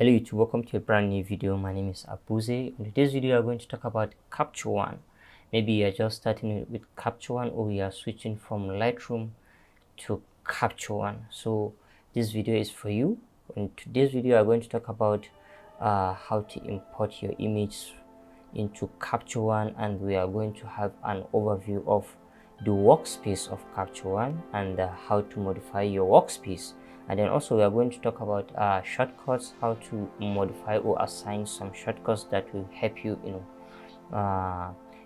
Hello YouTube, welcome to a brand new video. My name is Abuze. In today's video, we are going to talk about Capture One. Maybe you are just starting with Capture One, or we are switching from Lightroom to Capture One. So this video is for you. In today's video, we are going to talk about how to import your image into Capture One, and we are going to have an overview of the workspace of Capture One and how to modify your workspace. And then also we are going to talk about shortcuts, how to modify or assign some shortcuts that will help you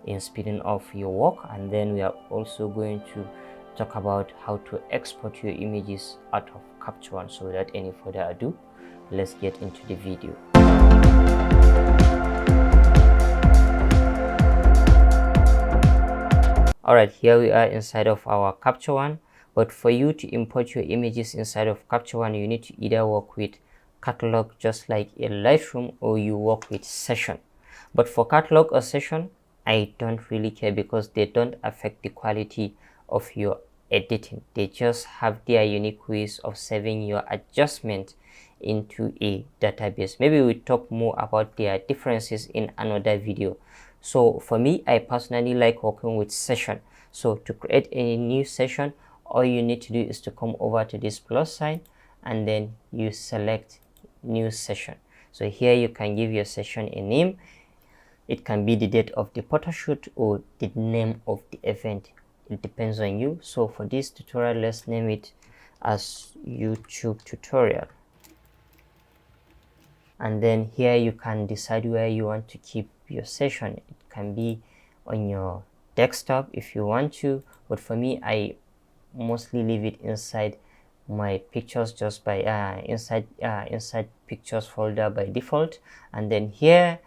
in speeding up your work. And then we are also going to talk about how to export your images out of Capture One. So without any further ado, let's get into the video. Alright, here we are inside of our Capture One. But for you to import your images inside of Capture One, you need to either work with catalog just like in Lightroom, or you work with session. But for catalog or session, I don't really care because they don't affect the quality of your editing. They just have their unique ways of saving your adjustment into a database. Maybe we'll talk more about their differences in another video. So for me, I personally like working with session. So to create a new session, all you need to do is to come over to this plus sign and then you select new session. So here you can give your session a name. It can be the date of the photo shoot or the name of the event. It depends on you. So for this tutorial, let's name it as YouTube tutorial. And then here you can decide where you want to keep your session. It can be on your desktop if you want to, but for me, I mostly leave it inside my pictures, just by inside pictures folder by default. And then here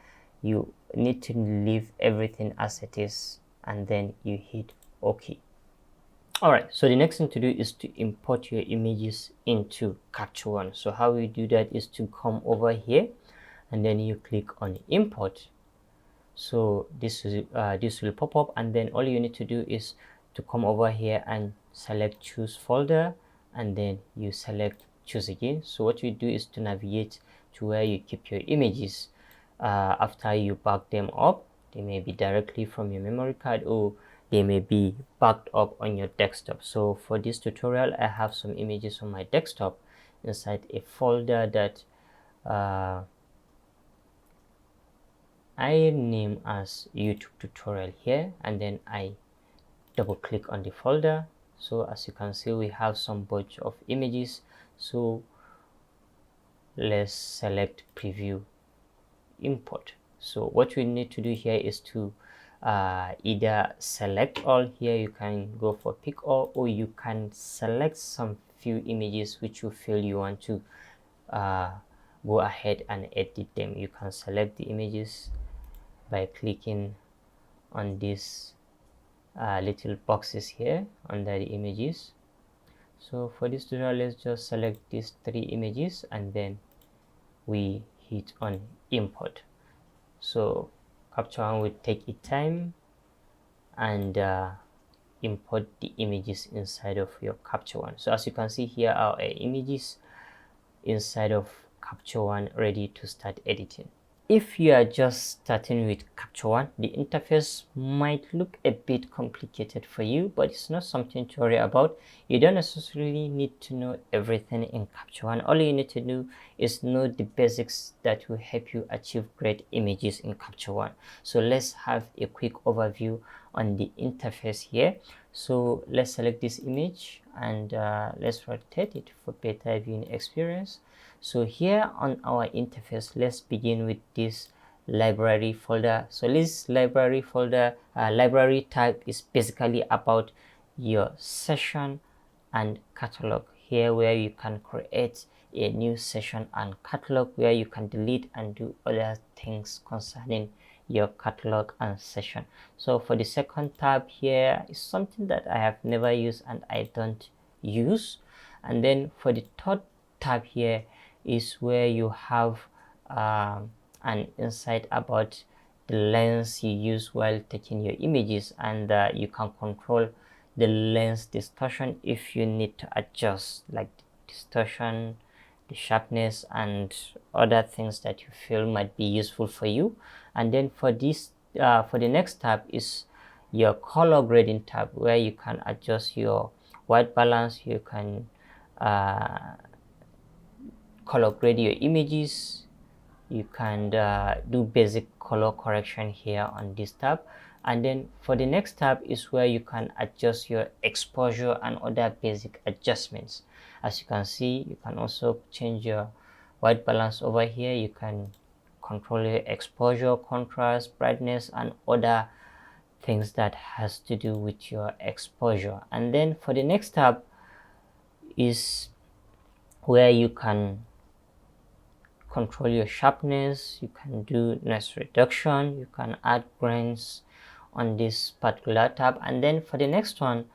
you need to leave everything as it is, and then you hit OK. Alright, so the next thing to do is to import your images into Capture One. So how we do that is to come over here and then you click on import. So this will pop up, and then all you need to do is to come over here and select choose folder, and then you select choose again. So what you do is to navigate to where you keep your images. After you back them up, they may be directly from your memory card, or they may be backed up on your desktop. So for this tutorial, I have some images on my desktop inside a folder that I name as YouTube tutorial here, and then I double click on the folder. So as you can see, we have some bunch of images. So let's select preview import. So what we need to do here is to either select all. Here you can go for pick all, or you can select some few images which you feel you want to go ahead and edit them. You can select the images by clicking on these little boxes here under the images. So for this tutorial, let's just select these 3 images and then we hit on import. So Capture One will take its time and import the images inside of your Capture One. So as you can see, here are our images inside of Capture One ready to start editing. If you are just starting with Capture One, the interface might look a bit complicated for you, but it's not something to worry about. You don't necessarily need to know everything in Capture One. All you need to do is know the basics that will help you achieve great images in Capture One. So let's have a quick overview on the interface here. So let's select this image and let's rotate it for better viewing experience. So here on our interface, let's begin with this library folder. So this library folder, library type is basically about your session and catalog. Here where you can create a new session, and catalog where you can delete and do other things concerning your catalog and session. So for the second tab here is something that I have never used and I don't use. And then for the third tab here is where you have an insight about the lens you use while taking your images, and you can control the lens distortion if you need to adjust, like distortion, the sharpness and other things that you feel might be useful for you. And then for this for the next tab is your color grading tab, where you can adjust your white balance. You can color grade your images. You can do basic color correction here on this tab. And then for the next tab is where you can adjust your exposure and other basic adjustments. As you can see, you can also change your white balance over here. You can control your exposure, contrast, brightness, and other things that has to do with your exposure. And then for the next tab is where you can control your sharpness. You can do noise reduction. You can add grains on this particular tab. And then for the next one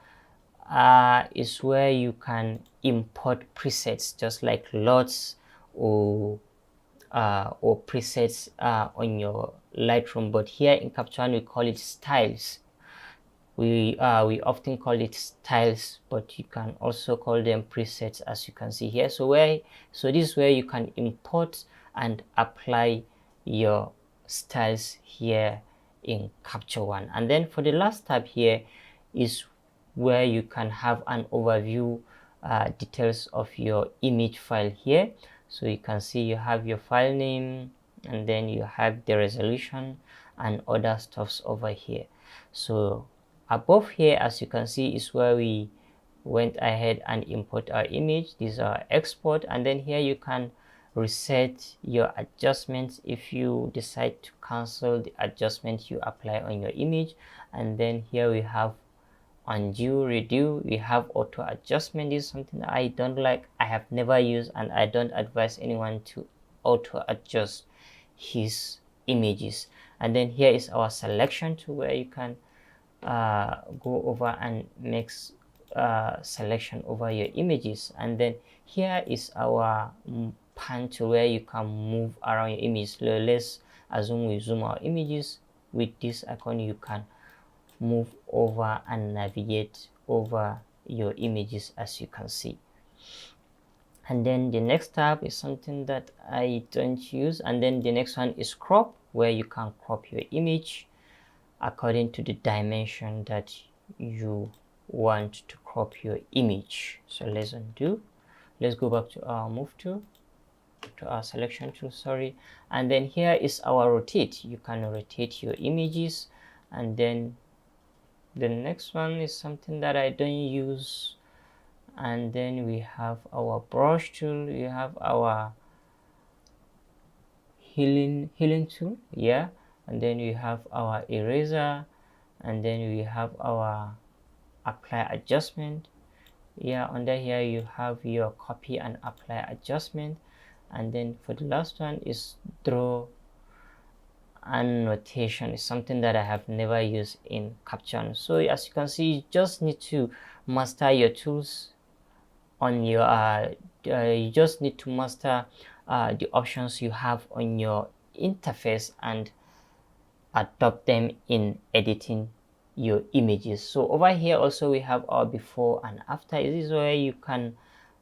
is where you can import presets, just like LUTs or presets on your Lightroom. But here in Capture One we call it styles. We often call it styles, but you can also call them presets, as you can see here. So this is where you can import and apply your styles here in Capture One. And then for the last tab here is where you can have an overview details of your image file here. So you can see you have your file name, and then you have the resolution and other stuffs over here. So above here, as you can see, is where we went ahead and import our image. These are export, and then here you can reset your adjustments if you decide to cancel the adjustment you apply on your image. And then here we have undo, redo. We have auto adjustment. This is something that I don't like. I have never used, and I don't advise anyone to auto adjust his images. And then here is our selection tool, where you can go over and make selection over your images. And then here is our pan tool, where you can move around your image. Let's assume we zoom our images. With this icon you can move over and navigate over your images, as you can see. And then the next tab is something that I don't use. And then the next one is crop, where you can crop your image according to the dimension that you want to crop your image. So let's undo. Let's go back to our move tool, to our selection tool, sorry. And then here is our rotate. You can rotate your images. And then the next one is something that I don't use. And then we have our brush tool. We have our healing tool, yeah. And then we have our eraser, and then we have our apply adjustment. Yeah, under here you have your copy and apply adjustment. And then for the last one is draw annotation. Is something that I have never used in Capture One. So as you can see, you just need to master your tools on your you just need to master the options you have on your interface and adopt them in editing your images. So over here also we have our before and after. This is where you can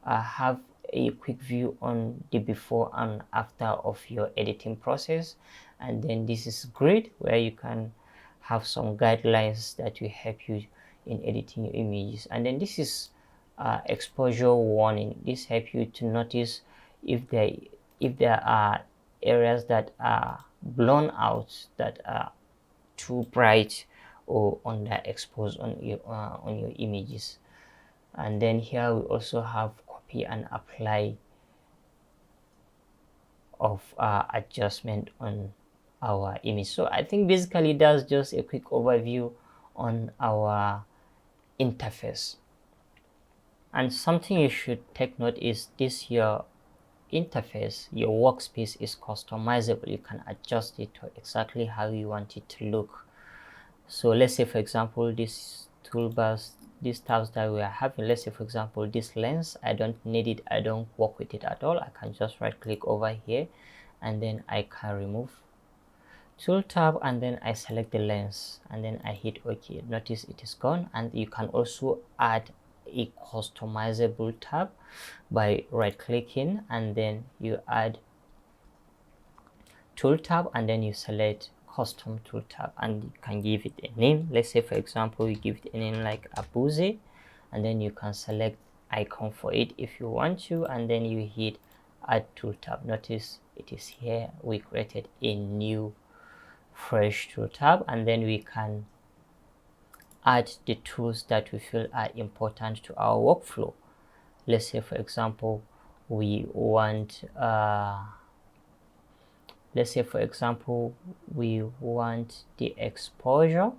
have a quick view on the before and after of your editing process. And then this is grid, where you can have some guidelines that will help you in editing your images. And then this is exposure warning. This helps you to notice if there are areas that are blown out, that are too bright or underexposed on your images. And then here we also have copy and apply of adjustment on our image. So I think basically that's just a quick overview on our interface. And something you should take note is this, your interface, your workspace is customizable. You can adjust it to exactly how you want it to look. So let's say for example this toolbars, these tabs that we are having, let's say for example this lens, I don't need it, I don't work with it at all. I can just right click over here and then I can remove tool tab, and then I select the lens and then I hit OK. Notice it is gone. And you can also add a customizable tab by right clicking, and then you add tool tab, and then you select custom tool tab, and you can give it a name. Let's say for example you give it a name like Abuze, and then you can select icon for it if you want to, and then you hit add tool tab. Notice it is here. We created a new fresh tool tab, and then we can add the tools that we feel are important to our workflow. Let's say for example we want let's say for example we want the exposure.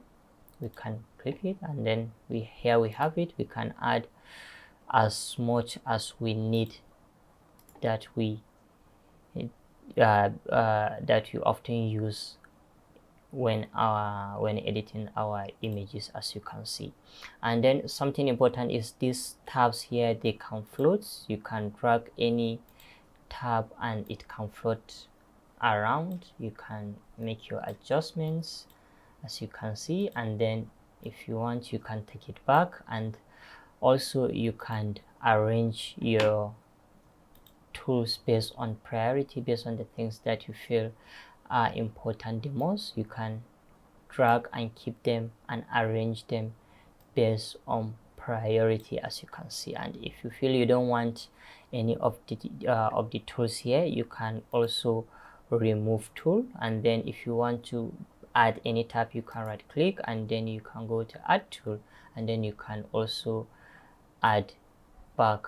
We can click it, and then here we have it. We can add as much as we need that we often use when editing our images, as you can see. And then something important is these tabs here, they can float. You can drag any tab and it can float around. You can make your adjustments, as you can see, and then if you want you can take it back, and also you can arrange your tools based on priority, based on the things that you feel are important the most. You can drag and keep them and arrange them based on priority, as you can see. And if you feel you don't want any of the tools here, you can also remove tool, and then if you want to add any tab, you can right click and then you can go to add tool, and then you can also add back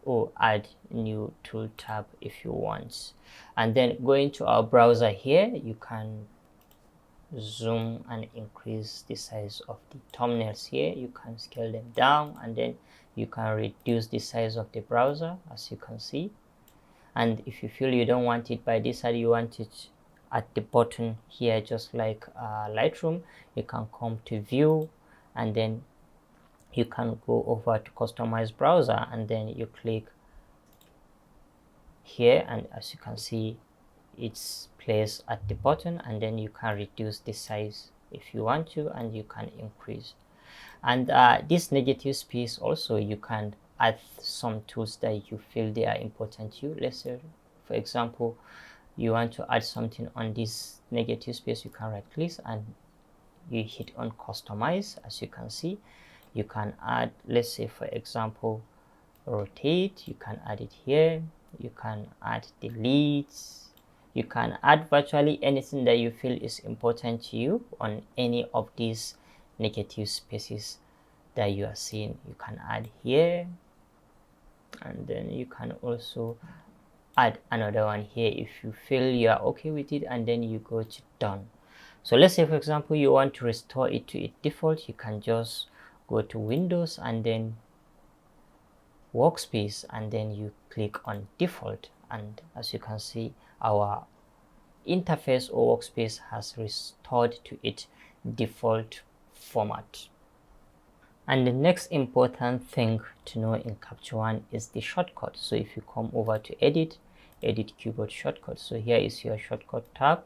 or add new tool tab if you want. And then going to our browser here, you can zoom and increase the size of the thumbnails here. You can scale them down, and then you can reduce the size of the browser, as you can see. And if you feel you don't want it by this side, you want it at the bottom here, just like Lightroom, you can come to view, and then you can go over to customize browser, and then you click here, and as you can see it's placed at the bottom, and then you can reduce the size if you want to, and you can increase. And this negative space also, you can add some tools that you feel they are important to you. Let's say for example you want to add something on this negative space, you can right click and you hit on customize. As you can see, you can add, let's say for example rotate, you can add it here. You can add delete, you can add virtually anything that you feel is important to you on any of these negative spaces that you are seeing. You can add here, and then you can also add another one here if you feel you are okay with it, and then you go to done. So let's say for example you want to restore it to its default, you can just go to Windows and then Workspace, and then you click on default, and as you can see our interface or workspace has restored to its default format. And the next important thing to know in Capture One is the shortcut. So if you come over to edit keyboard shortcut, so here is your shortcut tab.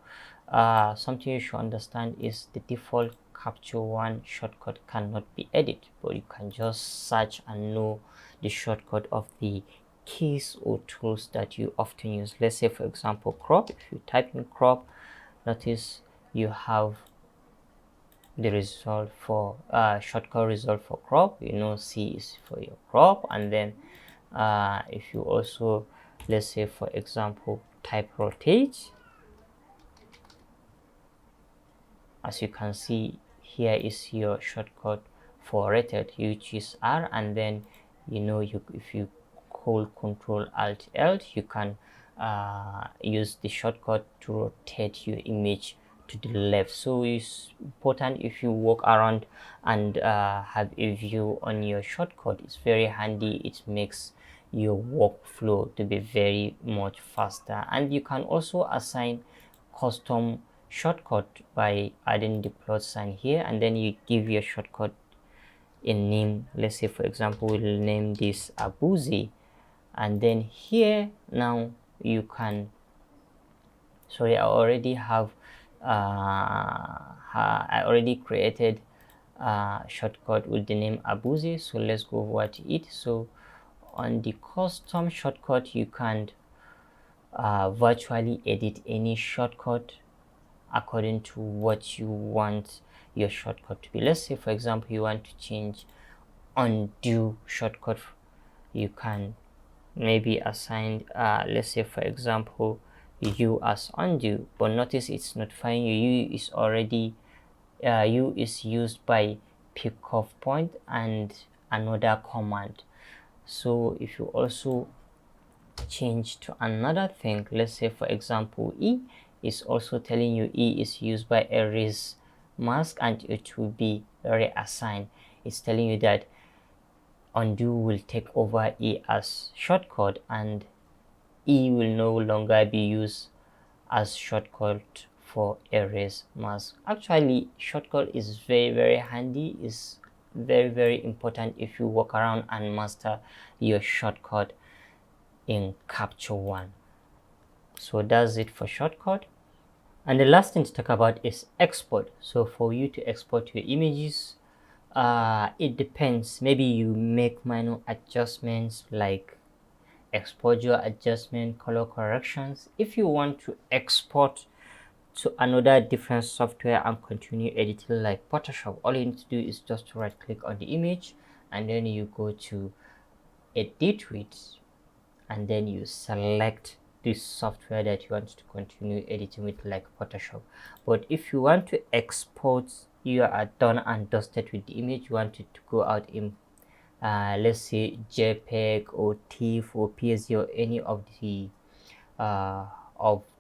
Something you should understand is the default Capture One shortcut cannot be edited, but you can just search and know the shortcut of the keys or tools that you often use. Let's say for example crop. If you type in crop, notice you have the result for shortcut result for crop. You know, C is for your crop, and then if you also, let's say for example type rotate, as you can see here is your shortcut for rotate, which is R, and then you know if you hold Control Alt L, you can use the shortcut to rotate your image to the left. So it's important if you walk around and have a view on your shortcut. It's very handy. It makes your workflow to be very much faster. And you can also assign custom shortcut by adding the plus sign here, and then you give your shortcut a name. Let's say for example we'll name this Abuzi, and then here now you can, sorry, I already have I already created shortcut with the name Abuzi. So let's go over to it. So on the custom shortcut, you can virtually edit any shortcut according to what you want your shortcut to be. Let's say for example you want to change undo shortcut. You can maybe assign let's say for example u as undo, but notice it's notifying you u is already u is used by pick off point and another command. So if you also change to another thing, let's say for example e is also telling you e is used by erase mask and it will be reassigned. It's telling you that undo will take over e as shortcut and e will no longer be used as shortcut for erase mask. Actually, shortcut is very handy. Is very important if you walk around and master your shortcut in Capture One. So that's it for shortcut. And the last thing to talk about is export. So for you to export your images, it depends. Maybe you make minor adjustments like exposure adjustment, color corrections. If you want to export to another different software and continue editing like Photoshop, all you need to do is just to right click on the image and then you go to edit with and then you select this software that you want to continue editing with like Photoshop. But if you want to export, you are done and dusted with the image, you want it to go out in let's say JPEG or TIFF or PSD or any of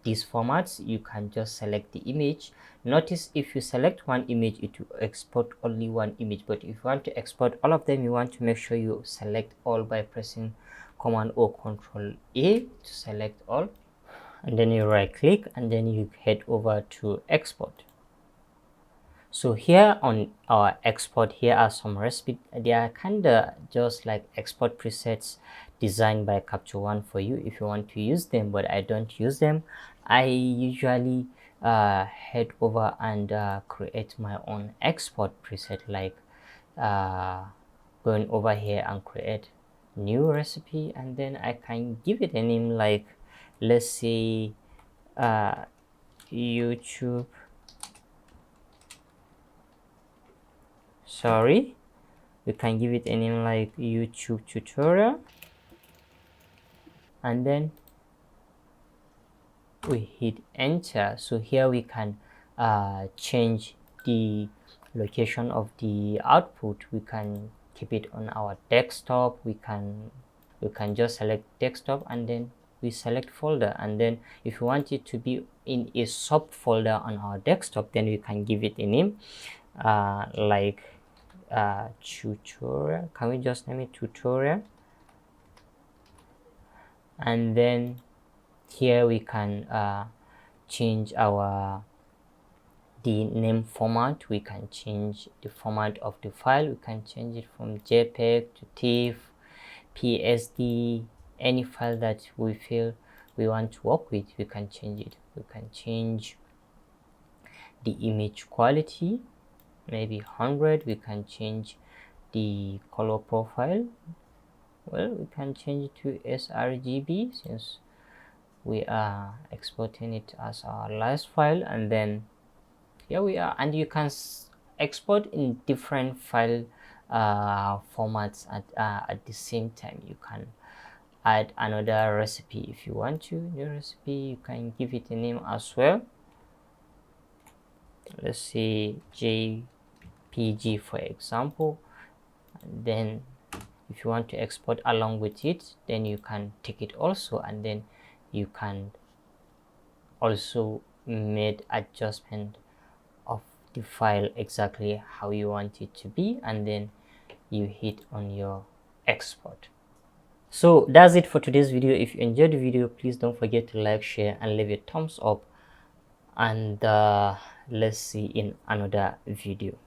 these formats, you can just select the image. Notice if you select one image, it will export only one image, but if you want to export all of them, you want to make sure you select all by pressing Command or Control A to select all, and then you right click and then you head over to export. So here on our export, here are some recipes. They are kind of just like export presets designed by Capture One for you if you want to use them, but I don't use them. I usually head over and create my own export preset, like going over here and create new recipe, and then I can give it a name like, let's say YouTube, sorry, we can give it a name like YouTube tutorial, and then we hit enter. So here we can change the location of the output. We can keep it on our desktop. We can just select desktop and then we select folder, and then if you want it to be in a subfolder on our desktop, then we can give it a name like tutorial. Can we just name it tutorial? And then here we can change the name format. We can change the format of the file. We can change it from JPEG to TIFF, PSD, any file that we feel we want to work with, we can change it. We can change the image quality, maybe 100. We can change the color profile. Well, we can change it to sRGB since we are exporting it as our last file, and then here we are. And you can export in different file formats at the same time. You can add another recipe if you want to. New recipe, you can give it a name as well. Let's say JPG for example, and then if you want to export along with it, then you can take it also, and then you can also make adjustment of the file exactly how you want it to be, and then you hit on your export. So that's it for today's video. If you enjoyed the video, please don't forget to like, share and leave a thumbs up, and let's see in another video.